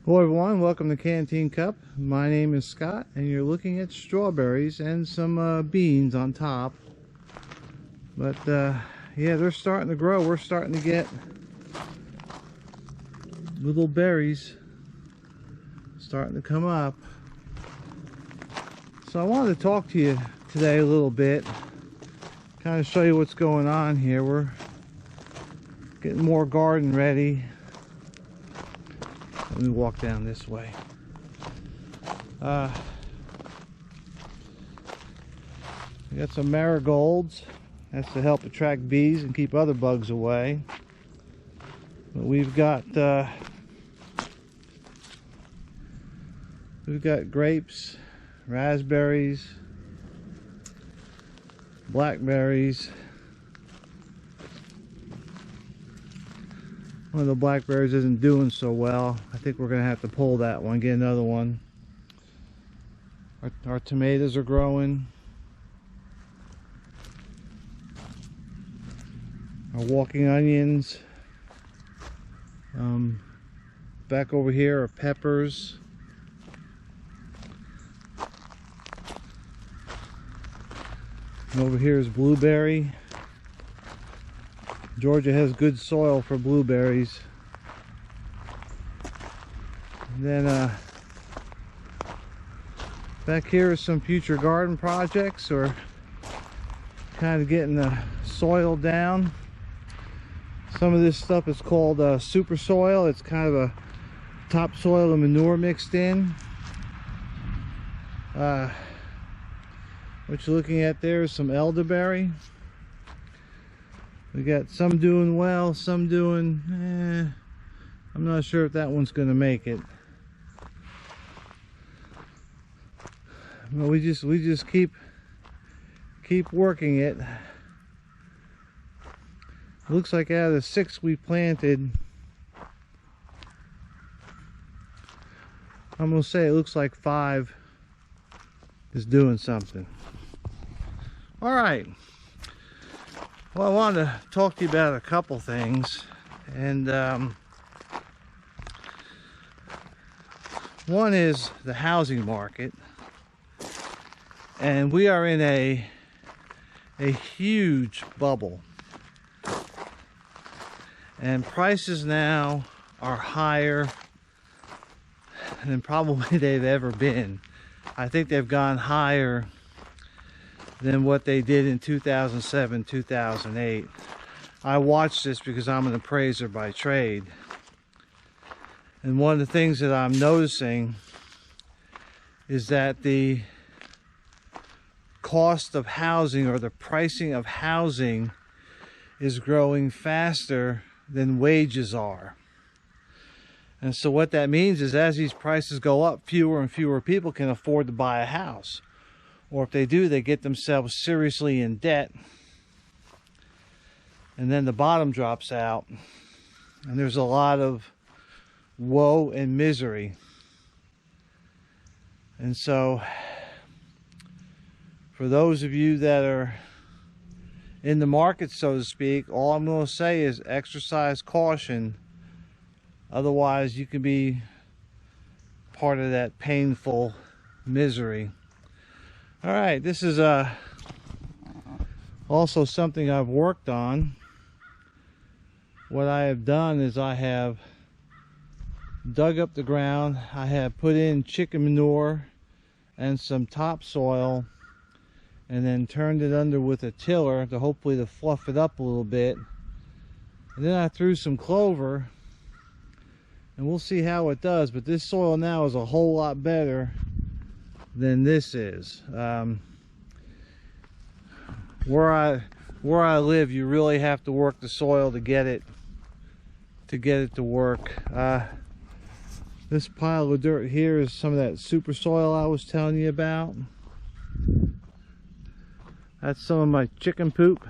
Hello everyone, welcome to Canteen Cup. My name is Scott and you're looking at strawberries and some beans on top. But yeah, they're starting to grow. We're starting to get little berries starting to come up. So I wanted to talk to you today a little bit, kind of show you what's going on here. We're getting more garden ready. Let me walk down this way. We got some marigolds. That's to help attract bees and keep other bugs away. But we've got grapes, raspberries, blackberries. One of the blackberries isn't doing so well. I think we're gonna have to pull that one, get another one. Our tomatoes are growing. Our walking onions. Back over here are peppers. And over here is blueberry. Georgia has good soil for blueberries. And then back here is some future garden projects, or kind of getting the soil down. Some of this stuff is called super soil. It's kind of a topsoil and manure mixed in. What you're looking at there is some elderberry. We got some doing well, some doing I'm not sure if that one's gonna make it. But we just keep working it. Looks like out of the 6 we planted, I'm gonna say it looks like 5 is doing something. All right. Well, I wanted to talk to you about a couple things, and one is the housing market, and we are in a huge bubble, and prices now are higher than probably they've ever been. I think they've gone higher than what they did in 2007, 2008. I watched this because I'm an appraiser by trade. And one of the things that I'm noticing is that the cost of housing, or the pricing of housing, is growing faster than wages are. And so what that means is, as these prices go up, fewer and fewer people can afford to buy a house. Or if they do, they get themselves seriously in debt, and then the bottom drops out, and there's a lot of woe and misery. And so for those of you that are in the market, so to speak, all I'm going to say is exercise caution. Otherwise you can be part of that painful misery. All right, this is also something I've worked on. What I have done is I have dug up the ground. I have put in chicken manure and some topsoil, and then turned it under with a tiller to hopefully fluff it up a little bit. And then I threw some clover, and we'll see how it does. But this soil now is a whole lot better than this is. Where I live, you really have to work the soil to get it to work. This pile of dirt here is some of that super soil I was telling you about. That's some of my chicken poop,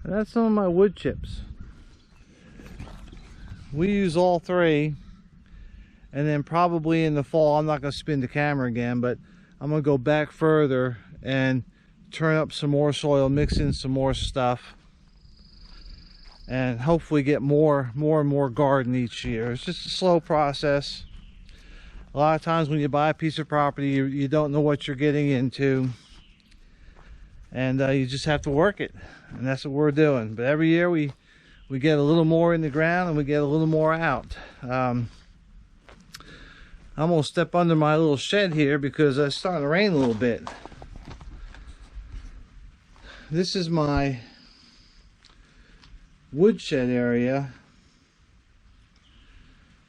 and that's some of my wood chips. We use all three. And then probably in the fall, I'm not going to spin the camera again, but I'm going to go back further and turn up some more soil, mix in some more stuff. and hopefully get more and more garden each year. It's just a slow process. A lot of times when you buy a piece of property, you don't know what you're getting into, and you just have to work it, and that's what we're doing. But every year we get a little more in the ground and we get a little more out. I'm gonna step under my little shed here because it's starting to rain a little bit. This is my woodshed area,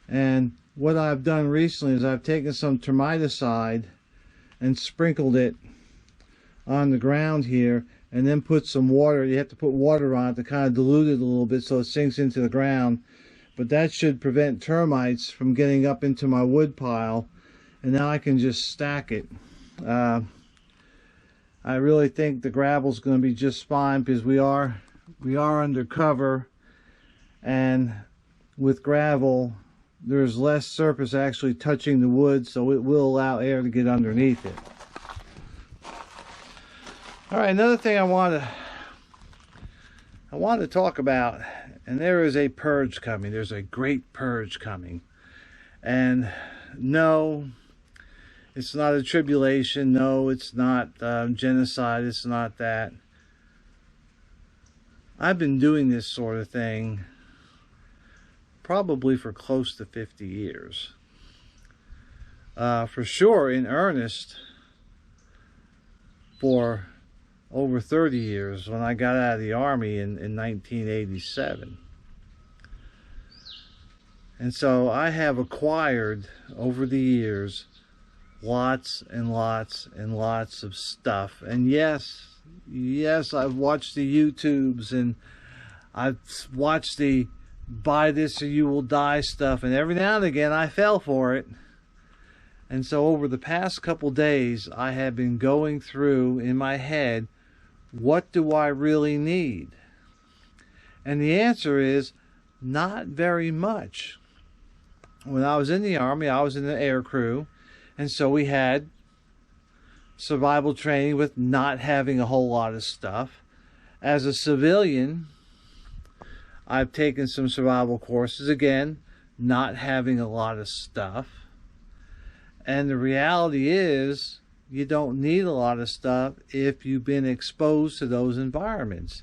and what I've done recently is I've taken some termiticide and sprinkled it on the ground here, and then put some water. You have to put water on it to kind of dilute it a little bit so it sinks into the ground, but that should prevent termites from getting up into my wood pile, and now I can just stack it. I really think the gravel's going to be just fine because we are under cover, and with gravel there's less surface actually touching the wood, so it will allow air to get underneath it. All right, another thing I want to talk about, and there is a purge coming. There's a great purge coming, and no, it's not a tribulation. No, it's not genocide. It's not that. I've been doing this sort of thing probably for close to 50 years. For sure, in earnest, for over 30 years when I got out of the Army in 1987. And so I have acquired over the years lots and lots and lots of stuff. And yes, I've watched the YouTubes, and I've watched the buy this or you will die stuff, and every now and again I fell for it. And so over the past couple days I have been going through in my head, what do I really need? And the answer is not very much. When I was in the Army, I was in the air crew, and so we had survival training with not having a whole lot of stuff. As a civilian, I've taken some survival courses, again, not having a lot of stuff. And the reality is, you don't need a lot of stuff if you've been exposed to those environments.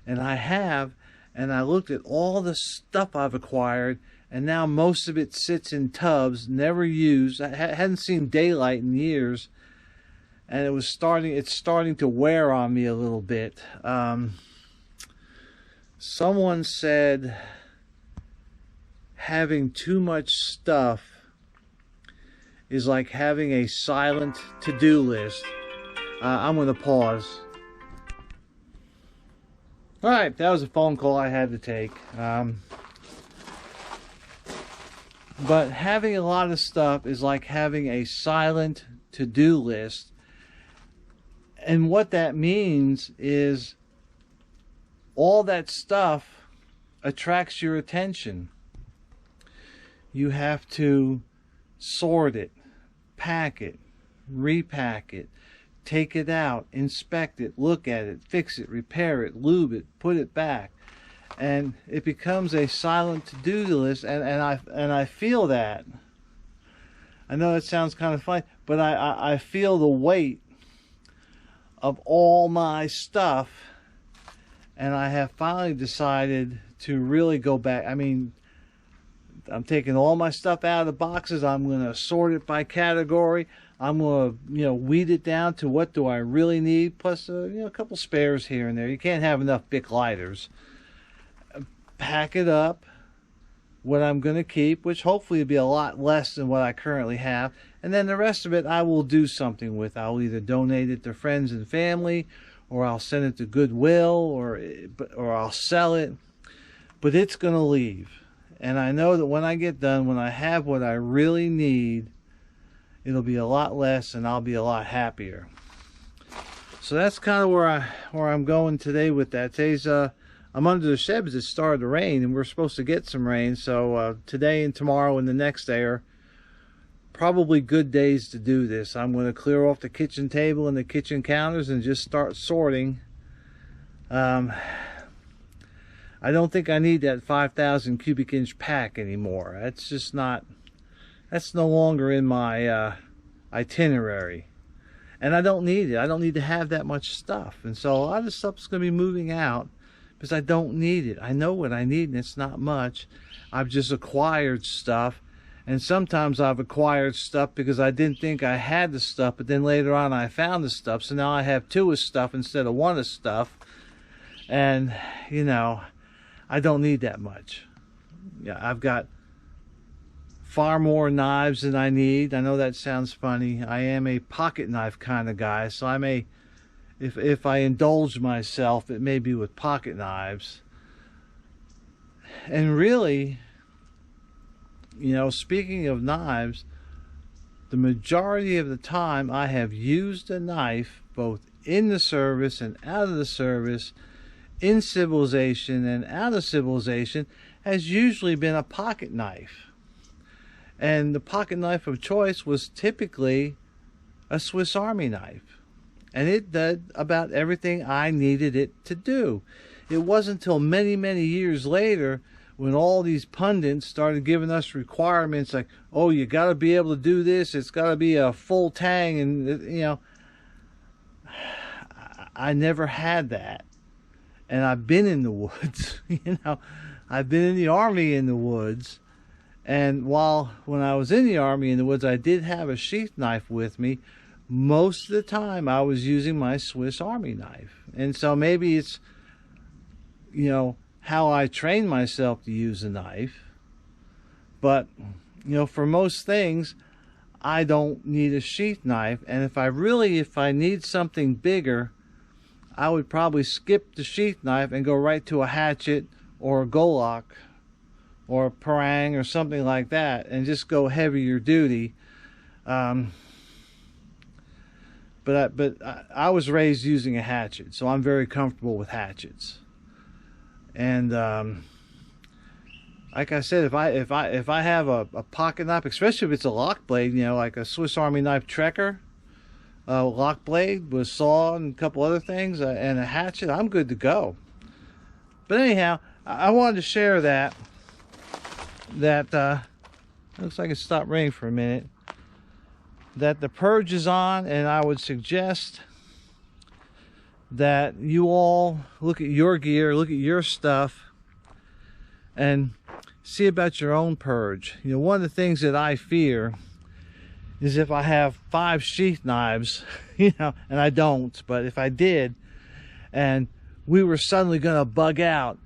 And I have, and I looked at all the stuff I've acquired, and now most of it sits in tubs, never used. I hadn't seen daylight in years, and it's starting to wear on me a little bit. Someone said having too much stuff is like having a silent to-do list. I'm going to pause. All right, that was a phone call I had to take. But having a lot of stuff is like having a silent to-do list. And what that means is all that stuff attracts your attention. You have to sort it, pack it, repack it, take it out, inspect it, look at it, fix it, repair it, lube it, put it back. And it becomes a silent to-do list, and I feel that. I know it sounds kind of funny, but I feel the weight of all my stuff, and I have finally decided to really go back. I mean, I'm taking all my stuff out of the boxes. I'm going to sort it by category. I'm going to, weed it down to what do I really need, plus a couple spares here and there. You can't have enough Bic lighters. Pack it up, what I'm going to keep, which hopefully will be a lot less than what I currently have, and then the rest of it I will do something with. I'll either donate it to friends and family, or I'll send it to Goodwill, or I'll sell it, but it's going to leave. And I know that when I get done, when I have what I really need, it'll be a lot less, and I'll be a lot happier. So that's kind of where I'm going today with that. Today's I'm under the shed because it started to rain, and we're supposed to get some rain. So today and tomorrow and the next day are probably good days to do this. I'm going to clear off the kitchen table and the kitchen counters and just start sorting. I don't think I need that 5,000 cubic inch pack anymore. That's just not, that's no longer in my itinerary. And I don't need it. I don't need to have that much stuff. And so a lot of stuff is going to be moving out because I don't need it. I know what I need, and it's not much. I've just acquired stuff. And sometimes I've acquired stuff because I didn't think I had the stuff, but then later on I found the stuff. So now I have 2 of stuff instead of 1 of stuff. And, you know, I don't need that much. Yeah, I've got far more knives than I need. I know that sounds funny. I am a pocket knife kind of guy, so I may, if I indulge myself, it may be with pocket knives. And really, you know, speaking of knives, the majority of the time I have used a knife both in the service and out of the service, in civilization and out of civilization, has usually been a pocket knife. And the pocket knife of choice was typically a Swiss Army knife. And it did about everything I needed it to do. It wasn't until many, many years later when all these pundits started giving us requirements like, oh, you got to be able to do this, it's got to be a full tang, and, you know, I never had that. And I've been in the woods, you know, I've been in the Army in the woods. And when I was in the Army in the woods, I did have a sheath knife with me. Most of the time I was using my Swiss Army knife. And so maybe it's, you know, how I train myself to use a knife. But, you know, for most things, I don't need a sheath knife. And if I need something bigger, I would probably skip the sheath knife and go right to a hatchet or a golok or a parang or something like that and just go heavier duty. But I was raised using a hatchet, so I'm very comfortable with hatchets. And like I said, if I have a pocket knife, especially if it's a lock blade, you know, like a Swiss Army knife Trekker, lock blade with saw and a couple other things, and a hatchet, I'm good to go. But anyhow, I wanted to share that looks like it stopped raining for a minute, that the purge is on, and I would suggest that you all look at your gear, look at your stuff, and see about your own purge. You know, one of the things that I fear is if I have 5 sheath knives, you know, and I don't, but if I did, and we were suddenly going to bug out,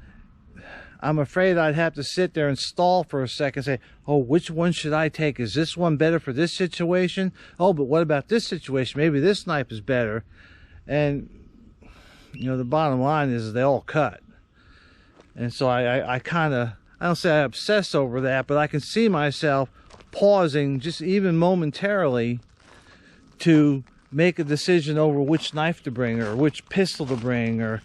I'm afraid I'd have to sit there and stall for a second and say, oh, which one should I take? Is this one better for this situation? Oh, but what about this situation? Maybe this knife is better. And, you know, the bottom line is they all cut. And so I don't say I obsess over that, but I can see myself pausing just even momentarily to make a decision over which knife to bring or which pistol to bring or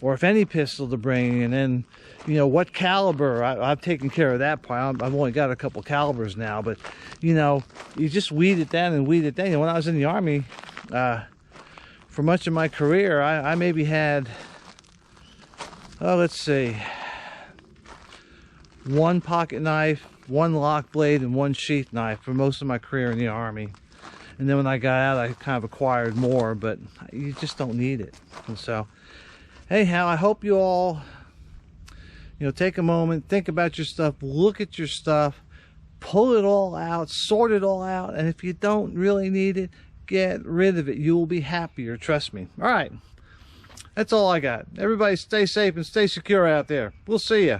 if any pistol to bring, and then, you know, what caliber. I've taken care of that part. I've only got a couple calibers now, but, you know, you just weed it down and weed it down. You know, when I was in the Army, for much of my career, I maybe had, let's see, 1 pocket knife, 1 lock blade, and 1 sheath knife for most of my career in the Army. And then when I got out, I kind of acquired more, but you just don't need it. And so, anyhow, I hope you all, you know, take a moment, think about your stuff, look at your stuff, pull it all out, sort it all out, and if you don't really need it, get rid of it. You will be happier, trust me. All right, that's all I got. Everybody stay safe and stay secure out there. We'll see ya.